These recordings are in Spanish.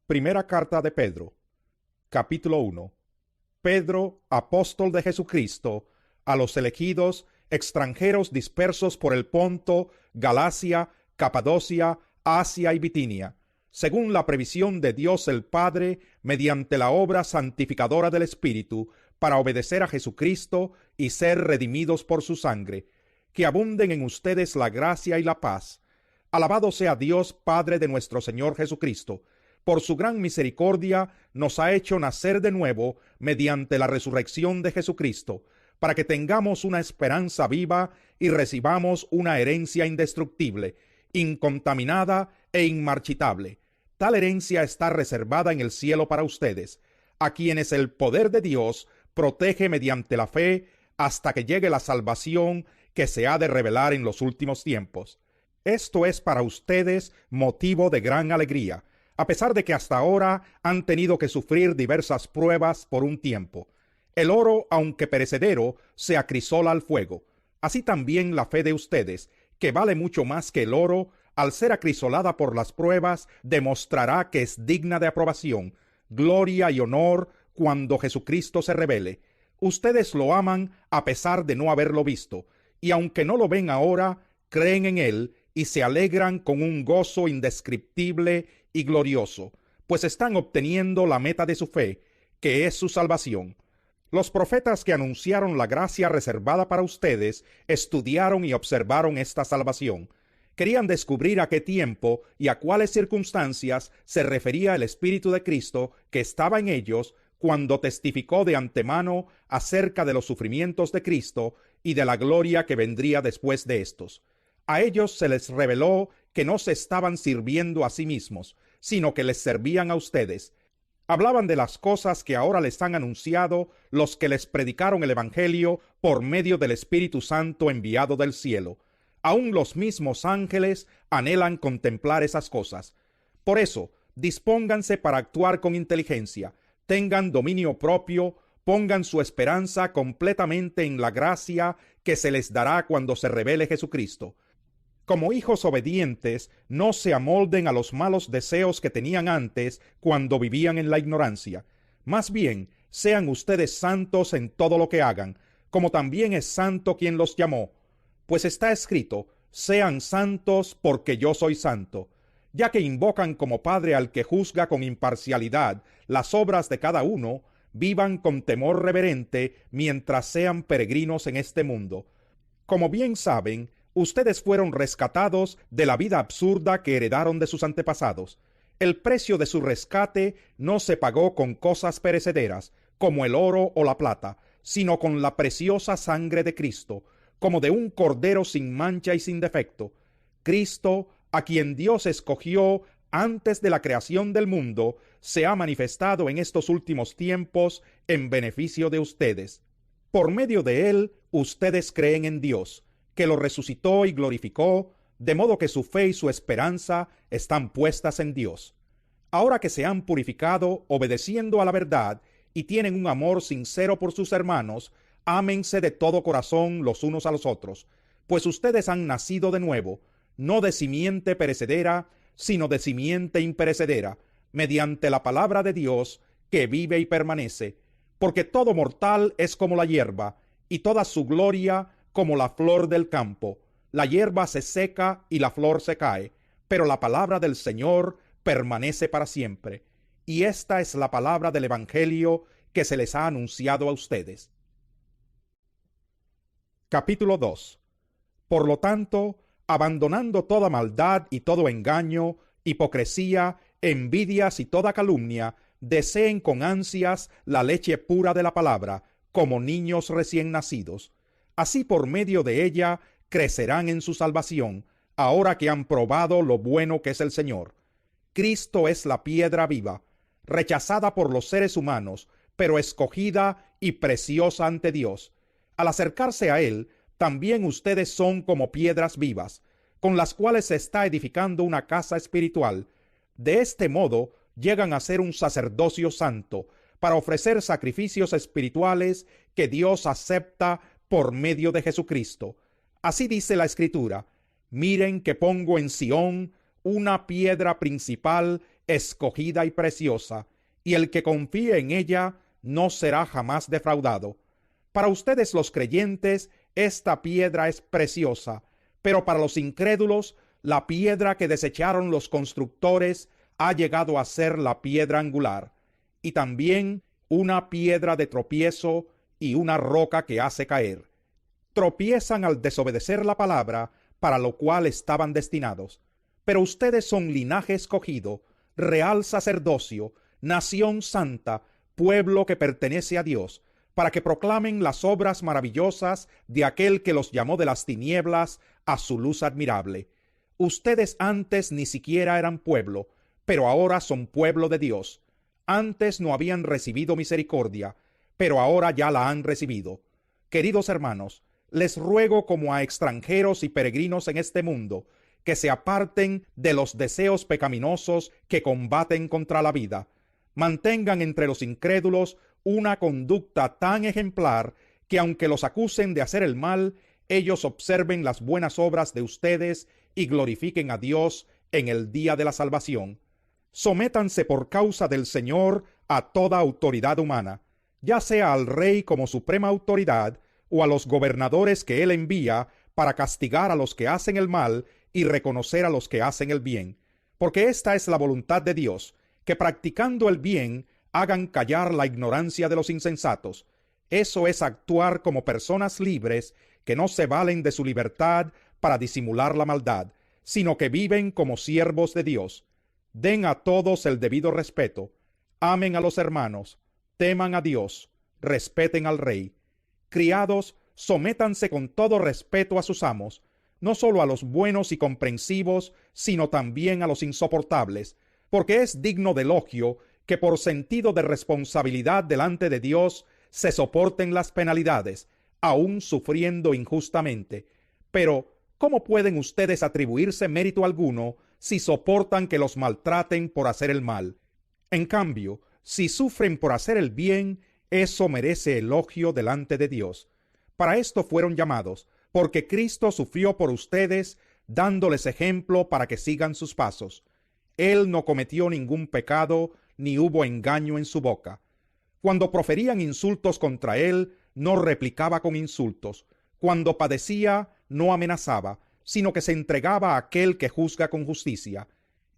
Primera carta de Pedro, capítulo 1. Pedro, apóstol de Jesucristo, a los elegidos, extranjeros dispersos por el Ponto, Galacia, Capadocia, Asia y Bitinia, según la previsión de Dios el Padre, mediante la obra santificadora del Espíritu, para obedecer a Jesucristo y ser redimidos por su sangre, que abunden en ustedes la gracia y la paz. Alabado sea Dios Padre de nuestro Señor Jesucristo. Por su gran misericordia nos ha hecho nacer de nuevo mediante la resurrección de Jesucristo, para que tengamos una esperanza viva y recibamos una herencia indestructible, incontaminada e inmarchitable. Tal herencia está reservada en el cielo para ustedes, a quienes el poder de Dios protege mediante la fe hasta que llegue la salvación que se ha de revelar en los últimos tiempos. Esto es para ustedes motivo de gran alegría, a pesar de que hasta ahora han tenido que sufrir diversas pruebas por un tiempo. El oro, aunque perecedero, se acrisola al fuego. Así también la fe de ustedes, que vale mucho más que el oro, al ser acrisolada por las pruebas, demostrará que es digna de aprobación, gloria y honor cuando Jesucristo se revele. Ustedes lo aman a pesar de no haberlo visto, y aunque no lo ven ahora, creen en él y se alegran con un gozo indescriptible y glorioso, pues están obteniendo la meta de su fe, que es su salvación. Los profetas que anunciaron la gracia reservada para ustedes estudiaron y observaron esta salvación. Querían descubrir a qué tiempo y a cuáles circunstancias se refería el Espíritu de Cristo que estaba en ellos cuando testificó de antemano acerca de los sufrimientos de Cristo y de la gloria que vendría después de estos. A ellos se les reveló que no se estaban sirviendo a sí mismos, sino que les servían a ustedes. Hablaban de las cosas que ahora les han anunciado los que les predicaron el Evangelio por medio del Espíritu Santo enviado del cielo. Aún los mismos ángeles anhelan contemplar esas cosas. Por eso, dispónganse para actuar con inteligencia, tengan dominio propio, pongan su esperanza completamente en la gracia que se les dará cuando se revele Jesucristo. Como hijos obedientes, no se amolden a los malos deseos que tenían antes cuando vivían en la ignorancia. Más bien, sean ustedes santos en todo lo que hagan, como también es santo quien los llamó. Pues está escrito, sean santos porque yo soy santo. Ya que invocan como Padre al que juzga con imparcialidad las obras de cada uno, vivan con temor reverente mientras sean peregrinos en este mundo. Como bien saben, ustedes fueron rescatados de la vida absurda que heredaron de sus antepasados. El precio de su rescate no se pagó con cosas perecederas, como el oro o la plata, sino con la preciosa sangre de Cristo, como de un cordero sin mancha y sin defecto. Cristo, a quien Dios escogió antes de la creación del mundo, se ha manifestado en estos últimos tiempos en beneficio de ustedes. Por medio de él, ustedes creen en Dios, que lo resucitó y glorificó, de modo que su fe y su esperanza están puestas en Dios. Ahora que se han purificado obedeciendo a la verdad y tienen un amor sincero por sus hermanos, ámense de todo corazón los unos a los otros, pues ustedes han nacido de nuevo, no de simiente perecedera, sino de simiente imperecedera, mediante la palabra de Dios que vive y permanece, porque todo mortal es como la hierba, y toda su gloria como la flor del campo. La hierba se seca y la flor se cae, pero la palabra del Señor permanece para siempre. Y esta es la palabra del Evangelio que se les ha anunciado a ustedes. Capítulo 2. Por lo tanto, abandonando toda maldad y todo engaño, hipocresía, envidias y toda calumnia, deseen con ansias la leche pura de la palabra, como niños recién nacidos. Así por medio de ella crecerán en su salvación, ahora que han probado lo bueno que es el Señor. Cristo es la piedra viva, rechazada por los seres humanos, pero escogida y preciosa ante Dios. Al acercarse a él, también ustedes son como piedras vivas, con las cuales se está edificando una casa espiritual. De este modo llegan a ser un sacerdocio santo, para ofrecer sacrificios espirituales que Dios acepta por medio de Jesucristo. Así dice la Escritura: miren que pongo en Sión una piedra principal, escogida y preciosa, y el que confíe en ella no será jamás defraudado. Para ustedes los creyentes, esta piedra es preciosa, pero para los incrédulos, la piedra que desecharon los constructores ha llegado a ser la piedra angular, y también una piedra de tropiezo y una roca que hace caer. Tropiezan al desobedecer la palabra, para lo cual estaban destinados. Pero ustedes son linaje escogido, real sacerdocio, nación santa, pueblo que pertenece a Dios, para que proclamen las obras maravillosas de aquel que los llamó de las tinieblas a su luz admirable. Ustedes antes ni siquiera eran pueblo, pero ahora son pueblo de Dios. Antes no habían recibido misericordia, pero ahora ya la han recibido. Queridos hermanos, les ruego como a extranjeros y peregrinos en este mundo, que se aparten de los deseos pecaminosos que combaten contra la vida. Mantengan entre los incrédulos una conducta tan ejemplar que aunque los acusen de hacer el mal, ellos observen las buenas obras de ustedes y glorifiquen a Dios en el día de la salvación. Sométanse por causa del Señor a toda autoridad humana, ya sea al rey como suprema autoridad o a los gobernadores que él envía para castigar a los que hacen el mal y reconocer a los que hacen el bien, porque esta es la voluntad de Dios, que practicando el bien hagan callar la ignorancia de los insensatos. Eso es actuar como personas libres que no se valen de su libertad para disimular la maldad, sino que viven como siervos de Dios. Den a todos el debido respeto, amen a los hermanos, teman a Dios, respeten al rey. Criados, sométanse con todo respeto a sus amos, no solo a los buenos y comprensivos, sino también a los insoportables, porque es digno de elogio que por sentido de responsabilidad delante de Dios se soporten las penalidades, aun sufriendo injustamente. Pero, ¿cómo pueden ustedes atribuirse mérito alguno si soportan que los maltraten por hacer el mal? En cambio, si sufren por hacer el bien, eso merece elogio delante de Dios. Para esto fueron llamados, porque Cristo sufrió por ustedes, dándoles ejemplo para que sigan sus pasos. Él no cometió ningún pecado, ni hubo engaño en su boca. Cuando proferían insultos contra él, no replicaba con insultos. Cuando padecía, no amenazaba, sino que se entregaba a aquel que juzga con justicia.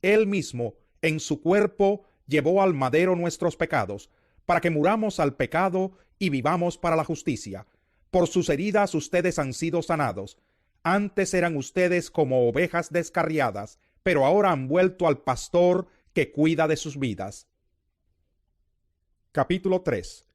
Él mismo, en su cuerpo, llevó al madero nuestros pecados, para que muramos al pecado y vivamos para la justicia. Por sus heridas ustedes han sido sanados. Antes eran ustedes como ovejas descarriadas, pero ahora han vuelto al pastor que cuida de sus vidas. Capítulo 3.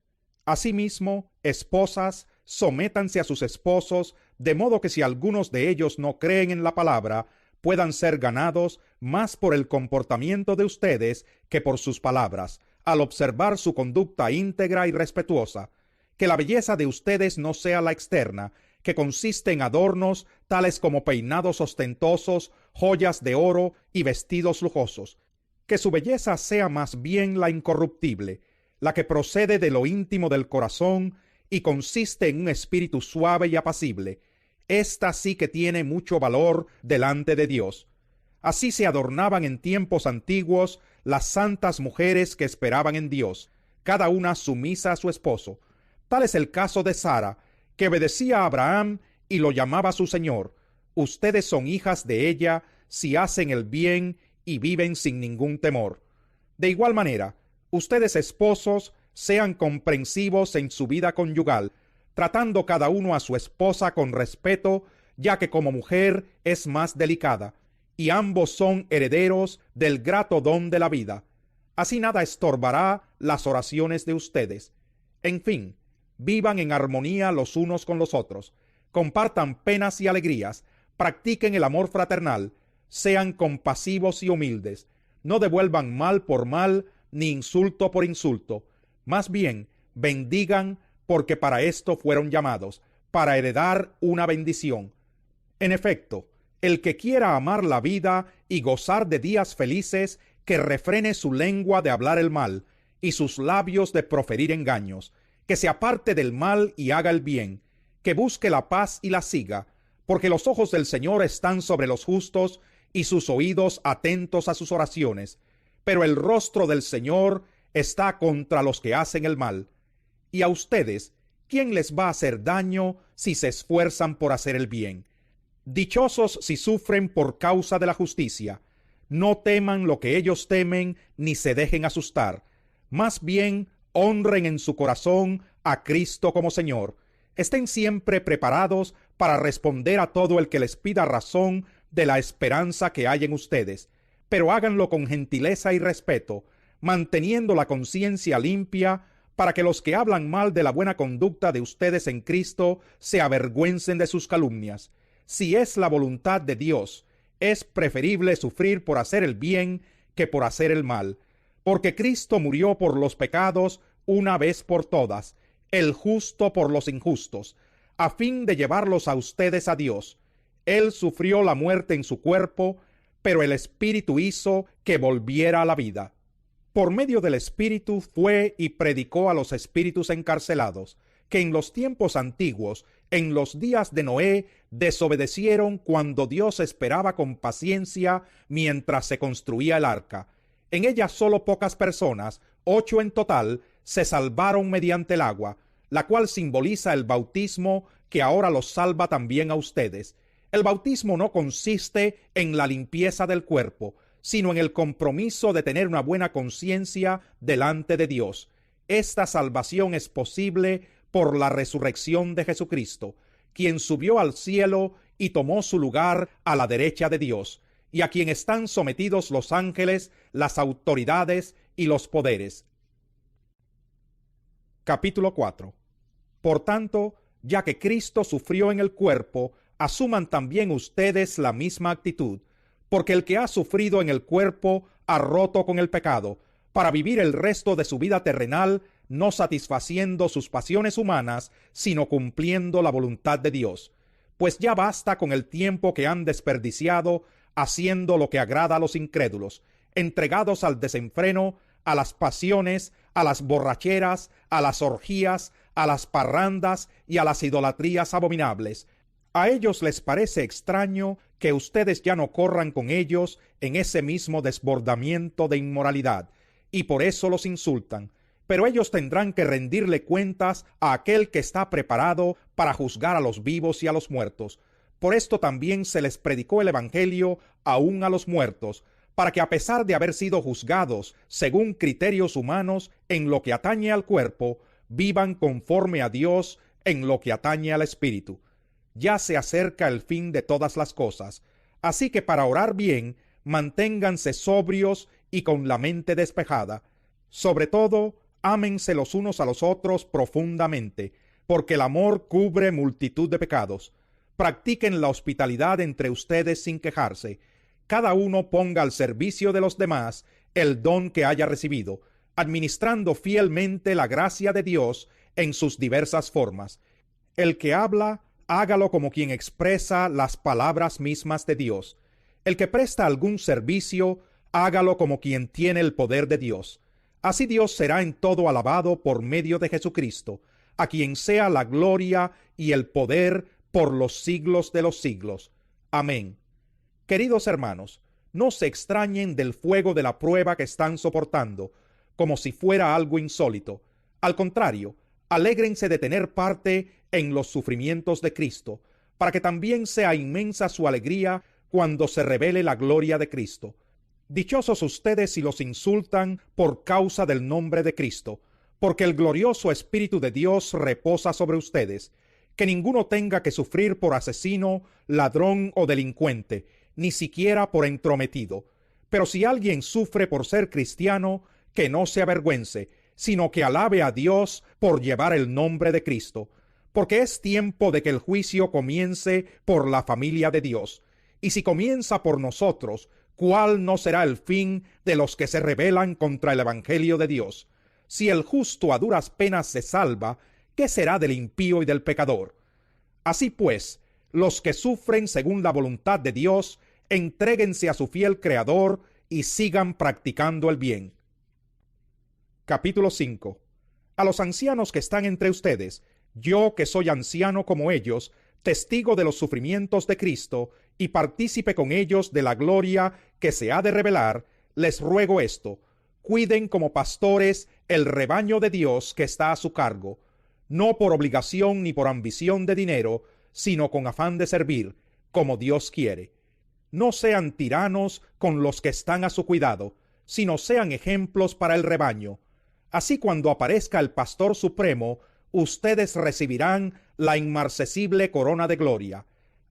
Asimismo, esposas, sométanse a sus esposos, de modo que si algunos de ellos no creen en la palabra, puedan ser ganados más por el comportamiento de ustedes que por sus palabras, al observar su conducta íntegra y respetuosa. Que la belleza de ustedes no sea la externa, que consiste en adornos tales como peinados ostentosos, joyas de oro y vestidos lujosos. Que su belleza sea más bien la incorruptible, la que procede de lo íntimo del corazón y consiste en un espíritu suave y apacible. Esta sí que tiene mucho valor delante de Dios. Así se adornaban en tiempos antiguos las santas mujeres que esperaban en Dios, cada una sumisa a su esposo. Tal es el caso de Sara, que obedecía a Abraham y lo llamaba su señor. Ustedes son hijas de ella si hacen el bien y viven sin ningún temor. De igual manera, ustedes esposos sean comprensivos en su vida conyugal, tratando cada uno a su esposa con respeto, ya que como mujer es más delicada, y ambos son herederos del grato don de la vida. Así nada estorbará las oraciones de ustedes. En fin, vivan en armonía los unos con los otros, compartan penas y alegrías, practiquen el amor fraternal, sean compasivos y humildes, no devuelvan mal por mal, ni insulto por insulto. Más bien, bendigan, porque para esto fueron llamados, para heredar una bendición. En efecto, el que quiera amar la vida y gozar de días felices, que refrene su lengua de hablar el mal, y sus labios de proferir engaños, que se aparte del mal y haga el bien, que busque la paz y la siga, porque los ojos del Señor están sobre los justos, y sus oídos atentos a sus oraciones. pero el rostro del Señor está contra los que hacen el mal. Y a ustedes, ¿quién les va a hacer daño si se esfuerzan por hacer el bien? Dichosos si sufren por causa de la justicia. No teman lo que ellos temen, ni se dejen asustar. Más bien, honren en su corazón a Cristo como Señor. Estén siempre preparados para responder a todo el que les pida razón de la esperanza que hay en ustedes, pero háganlo con gentileza y respeto, manteniendo la conciencia limpia, para que los que hablan mal de la buena conducta de ustedes en Cristo se avergüencen de sus calumnias. Si es la voluntad de Dios, es preferible sufrir por hacer el bien que por hacer el mal, porque Cristo murió por los pecados una vez por todas, el justo por los injustos, a fin de llevarlos a ustedes a Dios. Él sufrió la muerte en su cuerpo, pero el Espíritu hizo que volviera a la vida. Por medio del Espíritu fue y predicó a los espíritus encarcelados, que en los tiempos antiguos, en los días de Noé, desobedecieron cuando Dios esperaba con paciencia mientras se construía el arca. En ella solo pocas personas, 8 en total, se salvaron mediante el agua, la cual simboliza el bautismo que ahora los salva también a ustedes. El bautismo no consiste en la limpieza del cuerpo, sino en el compromiso de tener una buena conciencia delante de Dios. Esta salvación es posible por la resurrección de Jesucristo, quien subió al cielo y tomó su lugar a la derecha de Dios, y a quien están sometidos los ángeles, las autoridades y los poderes. Capítulo 4. Por tanto, ya que Cristo sufrió en el cuerpo, asuman también ustedes la misma actitud, porque el que ha sufrido en el cuerpo ha roto con el pecado, para vivir el resto de su vida terrenal, no satisfaciendo sus pasiones humanas, sino cumpliendo la voluntad de Dios. Pues ya basta con el tiempo que han desperdiciado haciendo lo que agrada a los incrédulos, entregados al desenfreno, a las pasiones, a las borracheras, a las orgías, a las parrandas y a las idolatrías abominables. A ellos les parece extraño que ustedes ya no corran con ellos en ese mismo desbordamiento de inmoralidad, y por eso los insultan. Pero ellos tendrán que rendirle cuentas a aquel que está preparado para juzgar a los vivos y a los muertos. Por esto también se les predicó el Evangelio aún a los muertos, para que a pesar de haber sido juzgados según criterios humanos en lo que atañe al cuerpo, vivan conforme a Dios en lo que atañe al espíritu. Ya se acerca el fin de todas las cosas, así que para orar bien, manténganse sobrios y con la mente despejada. Sobre todo, ámense los unos a los otros profundamente, porque el amor cubre multitud de pecados. Practiquen la hospitalidad entre ustedes sin quejarse. Cada uno ponga al servicio de los demás el don que haya recibido, administrando fielmente la gracia de Dios en sus diversas formas. El que habla, hágalo como quien expresa las palabras mismas de Dios. El que presta algún servicio, hágalo como quien tiene el poder de Dios. Así Dios será en todo alabado por medio de Jesucristo, a quien sea la gloria y el poder por los siglos de los siglos. Amén. Queridos hermanos, no se extrañen del fuego de la prueba que están soportando, como si fuera algo insólito. Al contrario, alégrense de tener parte en los sufrimientos de Cristo, para que también sea inmensa su alegría cuando se revele la gloria de Cristo. Dichosos ustedes si los insultan por causa del nombre de Cristo, porque el glorioso Espíritu de Dios reposa sobre ustedes. Que ninguno tenga que sufrir por asesino, ladrón o delincuente, ni siquiera por entrometido. Pero si alguien sufre por ser cristiano, que no se avergüence, sino que alabe a Dios por llevar el nombre de Cristo, porque es tiempo de que el juicio comience por la familia de Dios. Y si comienza por nosotros, ¿cuál no será el fin de los que se rebelan contra el Evangelio de Dios? Si el justo a duras penas se salva, ¿qué será del impío y del pecador? Así pues, los que sufren según la voluntad de Dios, entréguense a su fiel Creador y sigan practicando el bien. Capítulo 5. A los ancianos que están entre ustedes, yo que soy anciano como ellos, testigo de los sufrimientos de Cristo y partícipe con ellos de la gloria que se ha de revelar, les ruego esto: cuiden como pastores el rebaño de Dios que está a su cargo, no por obligación ni por ambición de dinero, sino con afán de servir, como Dios quiere. No sean tiranos con los que están a su cuidado, sino sean ejemplos para el rebaño. Así, cuando aparezca el Pastor Supremo, ustedes recibirán la inmarcesible corona de gloria.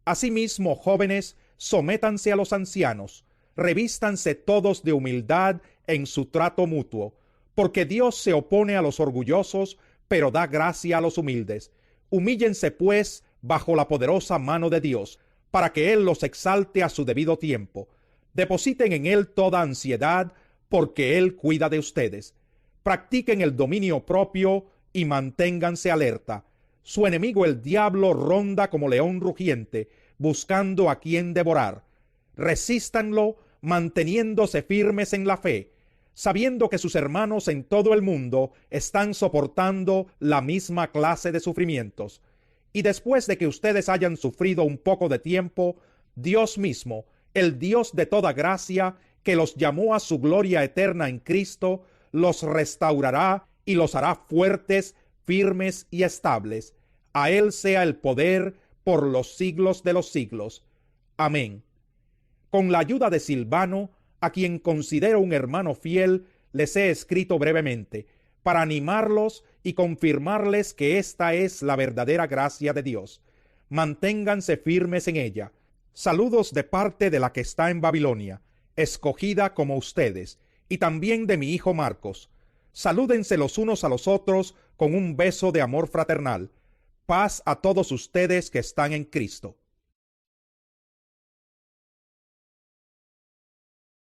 Asimismo, jóvenes, sométanse a los ancianos, revístanse todos de humildad en su trato mutuo, porque Dios se opone a los orgullosos, pero da gracia a los humildes. Humíllense, pues, bajo la poderosa mano de Dios, para que Él los exalte a su debido tiempo. Depositen en Él toda ansiedad, porque Él cuida de ustedes. Practiquen el dominio propio y manténganse alerta. Su enemigo el diablo ronda como león rugiente, buscando a quien devorar. Resístanlo, manteniéndose firmes en la fe, sabiendo que sus hermanos en todo el mundo están soportando la misma clase de sufrimientos. Y después de que ustedes hayan sufrido un poco de tiempo, Dios mismo, el Dios de toda gracia, que los llamó a su gloria eterna en Cristo, los restaurará y los hará fuertes, firmes y estables. A Él sea el poder por los siglos de los siglos. Amén. Con la ayuda de Silvano, a quien considero un hermano fiel, les he escrito brevemente, para animarlos y confirmarles que esta es la verdadera gracia de Dios. Manténganse firmes en ella. Saludos de parte de la que está en Babilonia, escogida como ustedes, y también de mi hijo Marcos. Salúdense los unos a los otros con un beso de amor fraternal. Paz a todos ustedes que están en Cristo.